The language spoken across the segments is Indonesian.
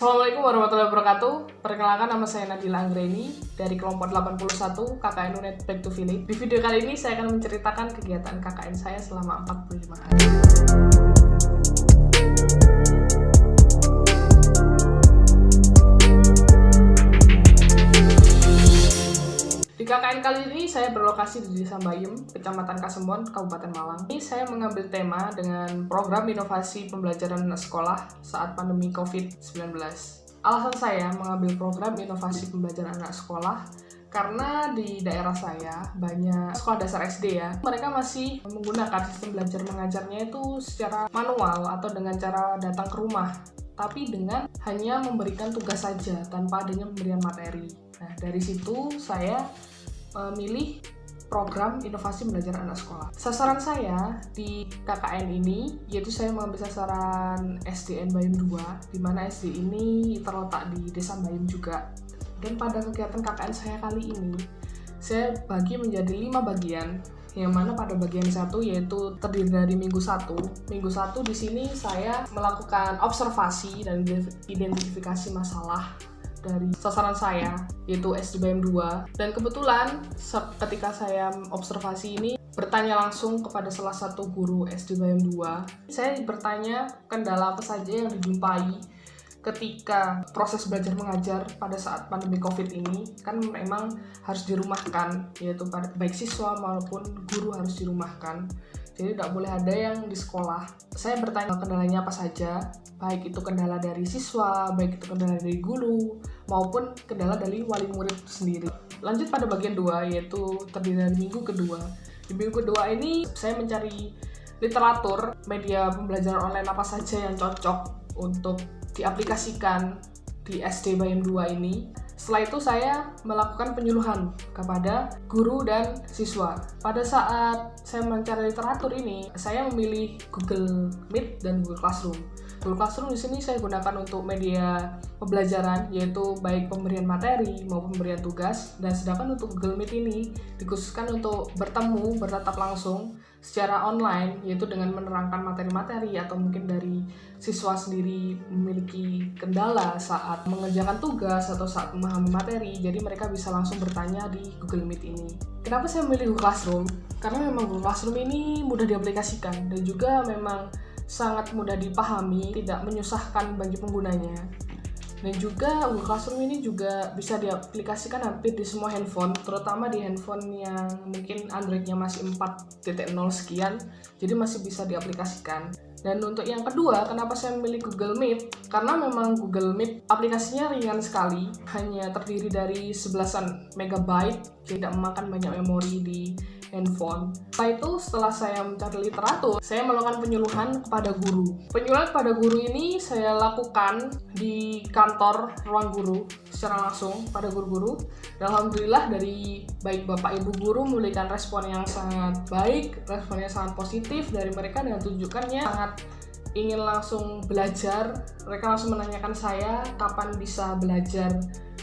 Assalamualaikum warahmatullahi wabarakatuh. Perkenalkan, nama saya Nadila Anggreni dari kelompok 81 KKN UNED Back to Village. Di video kali ini saya akan menceritakan kegiatan KKN saya selama 45 hari. Di KKN kali ini saya berlokasi di Desa Bayem, Kecamatan Kasembon, Kabupaten Malang. Ini saya mengambil tema dengan program inovasi pembelajaran sekolah saat pandemi COVID-19. Alasan saya mengambil program inovasi pembelajaran anak sekolah karena di daerah saya banyak sekolah dasar SD ya. Mereka masih menggunakan sistem belajar mengajarnya itu secara manual atau dengan cara datang ke rumah, tapi dengan hanya memberikan tugas saja tanpa adanya pemberian materi. Nah, dari situ saya memilih program inovasi belajar anak sekolah. Sasaran saya di KKN ini, yaitu saya mengambil sasaran SDN Bayem 2, di mana SD ini terletak di Desa Bayem juga. Dan pada kegiatan KKN saya kali ini, saya bagi menjadi 5 bagian, yang mana pada bagian 1 yaitu terdiri dari minggu 1. Minggu 1 di sini saya melakukan observasi dan identifikasi masalah dari sasaran saya, yaitu SD Bayem 2. Dan kebetulan ketika saya observasi ini bertanya langsung kepada salah satu guru SD Bayem 2. Saya bertanya kendala apa saja yang dijumpai ketika proses belajar mengajar pada saat pandemi COVID ini. Kan memang harus dirumahkan, yaitu baik siswa maupun guru harus dirumahkan. Jadi tidak boleh ada yang di sekolah. Saya bertanya kendalanya apa saja, baik itu kendala dari siswa, baik itu kendala dari guru, maupun kendala dari wali murid itu sendiri. Lanjut pada bagian 2, yaitu terdiri dari minggu kedua. Di minggu kedua ini saya mencari literatur media pembelajaran online apa saja yang cocok untuk diaplikasikan di SD Bayem 2 ini. Setelah itu saya melakukan penyuluhan kepada guru dan siswa. Pada saat saya mencari literatur ini, saya memilih Google Meet dan Google Classroom. Google Classroom di sini saya gunakan untuk media pembelajaran, yaitu baik pemberian materi maupun pemberian tugas. Dan sedangkan untuk Google Meet ini dikhususkan untuk bertatap langsung secara online, yaitu dengan menerangkan materi-materi, atau mungkin dari siswa sendiri memiliki kendala saat mengerjakan tugas atau saat memahami materi, jadi mereka bisa langsung bertanya di Google Meet ini. Kenapa saya memilih Google Classroom? Karena memang Google Classroom ini mudah diaplikasikan dan juga memang sangat mudah dipahami, tidak menyusahkan bagi penggunanya. Dan juga Google Classroom ini juga bisa diaplikasikan hampir di semua handphone, terutama di handphone yang mungkin Android-nya masih 4.0 sekian, jadi masih bisa diaplikasikan. Dan untuk yang kedua, kenapa saya memilih Google Meet? Karena memang Google Meet aplikasinya ringan sekali, hanya terdiri dari 11 MB, tidak memakan banyak memori di handphone. Setelah saya mencari literatur, saya melakukan penyuluhan kepada guru. Penyuluhan kepada guru ini saya lakukan di kantor ruang guru secara langsung pada guru-guru. Dan alhamdulillah dari baik Bapak Ibu guru memberikan respon yang sangat baik, respon yang sangat positif dari mereka dengan tunjukkannya sangat ingin langsung belajar. Mereka langsung menanyakan saya kapan bisa belajar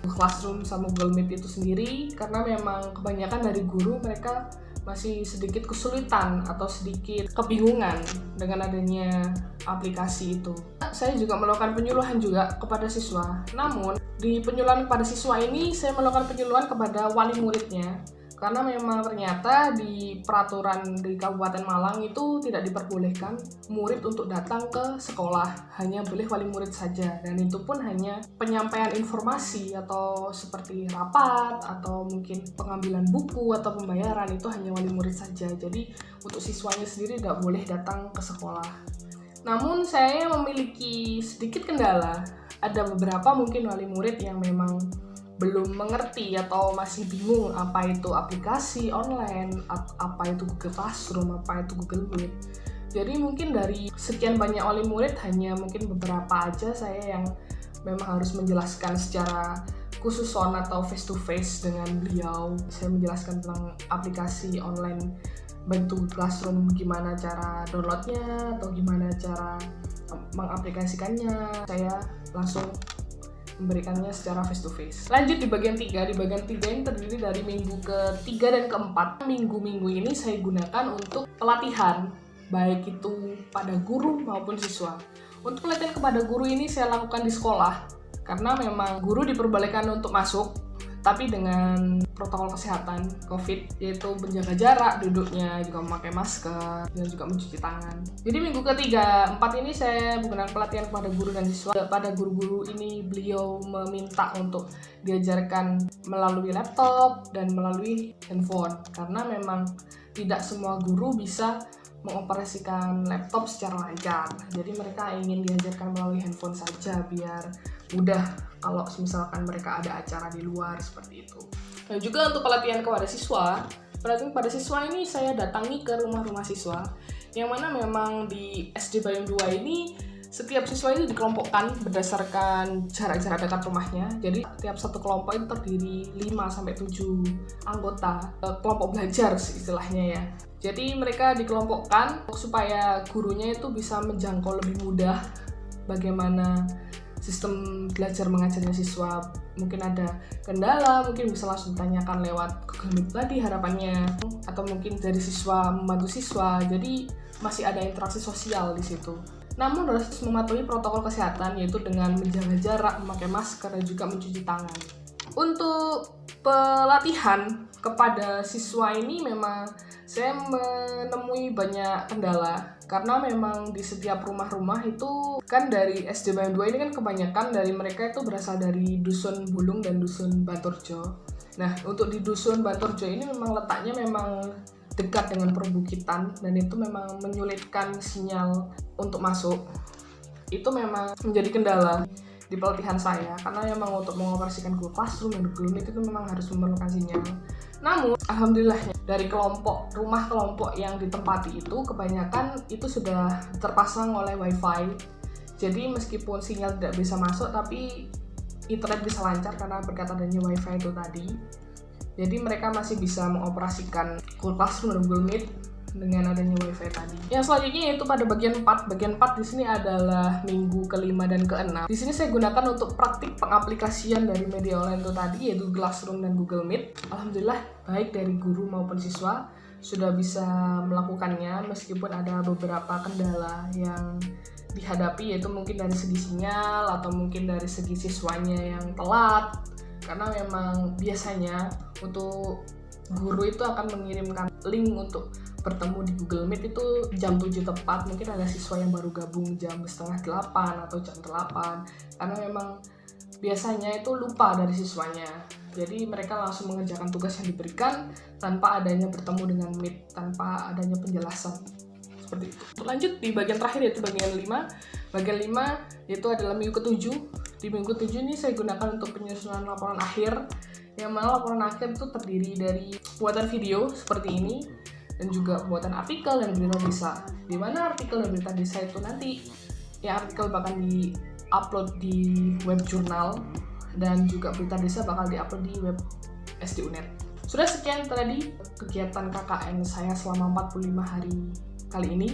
Google Classroom sama Google Meet itu sendiri, karena memang kebanyakan dari guru mereka masih sedikit kesulitan atau sedikit kebingungan dengan adanya aplikasi itu. Saya juga melakukan penyuluhan juga kepada siswa. Namun, di penyuluhan kepada siswa ini saya melakukan penyuluhan kepada wali muridnya. Karena memang ternyata di peraturan di Kabupaten Malang itu tidak diperbolehkan murid untuk datang ke sekolah, hanya boleh wali murid saja. Dan itu pun hanya penyampaian informasi atau seperti rapat atau mungkin pengambilan buku atau pembayaran, itu hanya wali murid saja. Jadi untuk siswanya sendiri tidak boleh datang ke sekolah. Namun saya memiliki sedikit kendala. Ada beberapa mungkin wali murid yang memang belum mengerti atau masih bingung apa itu aplikasi online, apa itu Google Classroom, apa itu Google Meet. Jadi mungkin dari sekian banyak wali murid hanya mungkin beberapa aja saya yang memang harus menjelaskan secara khusus atau face to face dengan beliau. Saya menjelaskan tentang aplikasi online baik itu Google Classroom, gimana cara downloadnya atau gimana cara mengaplikasikannya. Saya langsung memberikannya secara face to face. Lanjut di bagian 3. Di bagian 3 ini terdiri dari minggu ke-3 dan ke-4. Minggu-minggu ini saya gunakan untuk pelatihan, baik itu pada guru maupun siswa. Untuk pelatihan kepada guru ini saya lakukan di sekolah. karena memang guru diperbolehkan untuk masuk tapi dengan protokol kesehatan COVID, yaitu menjaga jarak duduknya, juga memakai masker, dan juga mencuci tangan. Jadi minggu ketiga, 4 ini saya menggunakan pelatihan kepada guru dan siswa. Pada guru-guru ini beliau meminta untuk diajarkan melalui laptop dan melalui handphone, karena memang tidak semua guru bisa mengoperasikan laptop secara lancar. Jadi mereka ingin diajarkan melalui handphone saja biar mudah kalau misalkan mereka ada acara di luar seperti itu. Dan juga untuk pelatihan kepada siswa ini saya datangi ke rumah-rumah siswa, yang mana memang di SD Bayum 2 ini setiap siswa itu dikelompokkan berdasarkan jarak-jarak dekat rumahnya. Jadi tiap satu kelompok itu terdiri 5-7 anggota kelompok belajar istilahnya ya. Jadi mereka dikelompokkan supaya gurunya itu bisa menjangkau lebih mudah bagaimana sistem belajar mengajarnya siswa. Mungkin ada kendala, mungkin bisa langsung ditanyakan lewat Google Meet tadi harapannya, atau mungkin dari siswa membantu siswa. Jadi masih ada interaksi sosial di situ. Namun harus mematuhi protokol kesehatan, yaitu dengan menjaga jarak, memakai masker, dan juga mencuci tangan. Untuk pelatihan kepada siswa ini memang saya menemui banyak kendala, karena memang di setiap rumah-rumah itu kan dari SD Bayum 2 ini kan kebanyakan dari mereka itu berasal dari Dusun Bulung dan Dusun Banturjo. Nah, untuk di Dusun Banturjo ini memang letaknya memang dekat dengan perbukitan, dan itu memang menyulitkan sinyal untuk masuk. Itu memang menjadi kendala di pelatihan saya, karena memang untuk mengoperasikan Google Classroom dan Google Meet itu memang harus memerlukan sinyal. Namun, alhamdulillahnya dari rumah kelompok yang ditempati itu kebanyakan itu sudah terpasang oleh WiFi. Jadi meskipun sinyal tidak bisa masuk, tapi internet bisa lancar karena berkat adanya WiFi itu tadi. Jadi mereka masih bisa mengoperasikan Google Classroom dan Google Meet dengan adanya WiFi tadi. Yang selanjutnya yaitu pada bagian 4. Bagian 4 di sini adalah minggu ke-5 dan ke-6. Di sini saya gunakan untuk praktik pengaplikasian dari media online itu tadi, yaitu Google Classroom dan Google Meet. Alhamdulillah baik dari guru maupun siswa sudah bisa melakukannya, meskipun ada beberapa kendala yang dihadapi, yaitu mungkin dari segi sinyal atau mungkin dari segi siswanya yang telat. Karena memang biasanya untuk guru itu akan mengirimkan link untuk bertemu di Google Meet itu jam 7 tepat. Mungkin ada siswa yang baru gabung jam setengah 8 atau jam 8, karena memang biasanya itu lupa dari siswanya. Jadi mereka langsung mengerjakan tugas yang diberikan tanpa adanya bertemu dengan Meet, tanpa adanya penjelasan. Seperti itu. Lanjut di bagian terakhir, yaitu bagian 5. Bagian 5 yaitu adalah minggu ke-7. Di minggu ke-7 ini saya gunakan untuk penyusunan laporan akhir, yang mana laporan akhir itu terdiri dari buatan video seperti ini, dan juga buatan artikel dan berita desa. Di mana artikel dan berita desa itu nanti artikel bakal di-upload di web jurnal, dan juga berita desa bakal di-upload di web SD-UNED. Sudah sekian tadi kegiatan KKN saya selama 45 hari kali ini.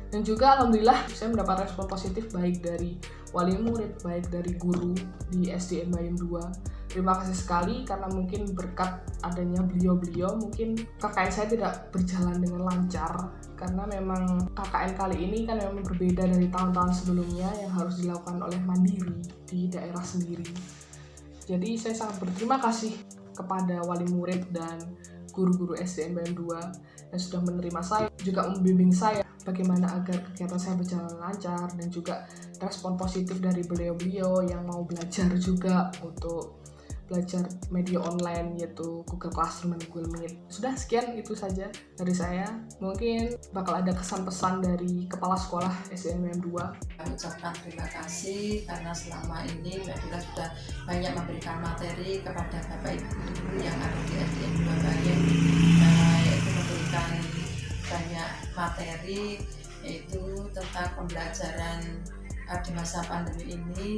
Dan juga alhamdulillah saya mendapat respon positif baik dari wali murid, baik dari guru di SDN Bayum 2. Terima kasih sekali, karena mungkin berkat adanya beliau-beliau mungkin KKN saya tidak berjalan dengan lancar, karena memang KKN kali ini kan memang berbeda dari tahun-tahun sebelumnya yang harus dilakukan oleh mandiri di daerah sendiri. Jadi saya sangat berterima kasih kepada wali murid dan guru-guru SDN Bayum 2 yang sudah menerima saya, juga membimbing saya bagaimana agar kegiatan saya berjalan lancar, dan juga respon positif dari beliau-beliau yang mau belajar juga untuk belajar media online, yaitu Google Classroom dan Google Meet. Sudah sekian itu saja dari saya. Mungkin bakal ada kesan-pesan dari kepala sekolah SDN Bayum 2. Kami ucapkan terima kasih karena selama ini Mbak Dila sudah banyak memberikan materi kepada Bapak Ibu guru yang ada di SDN 2 Bayum, yaitu memberikan banyak materi, yaitu tentang pembelajaran di masa pandemi ini,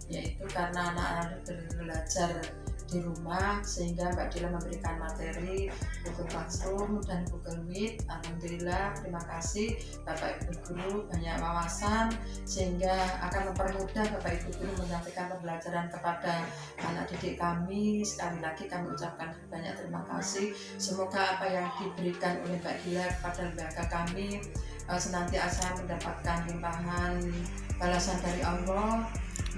yaitu karena anak-anak belajar di rumah, sehingga Mbak Dila memberikan materi Google Classroom dan Google Meet. Alhamdulillah, terima kasih Bapak Ibu guru, banyak wawasan sehingga akan mempermudah Bapak Ibu guru menyampaikan pembelajaran kepada anak didik kami. Sekali lagi kami ucapkan banyak terima kasih. Semoga apa yang diberikan oleh Mbak Dila kepada lembaga kami senantiasa mendapatkan limpahan balasan dari Allah.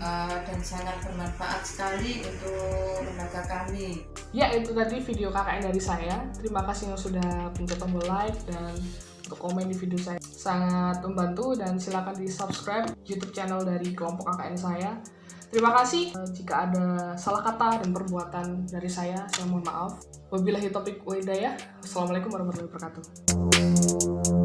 dan sangat bermanfaat sekali untuk lembaga kami. Ya, itu tadi video KKN dari saya. Terima kasih yang sudah pencet tombol like dan untuk komen di video saya. Sangat membantu, dan silakan di subscribe YouTube channel dari kelompok KKN saya. Terima kasih. Jika ada salah kata dan perbuatan dari saya mohon maaf. Wabillahi taufiq wa hidayah. Wassalamualaikum warahmatullahi wabarakatuh.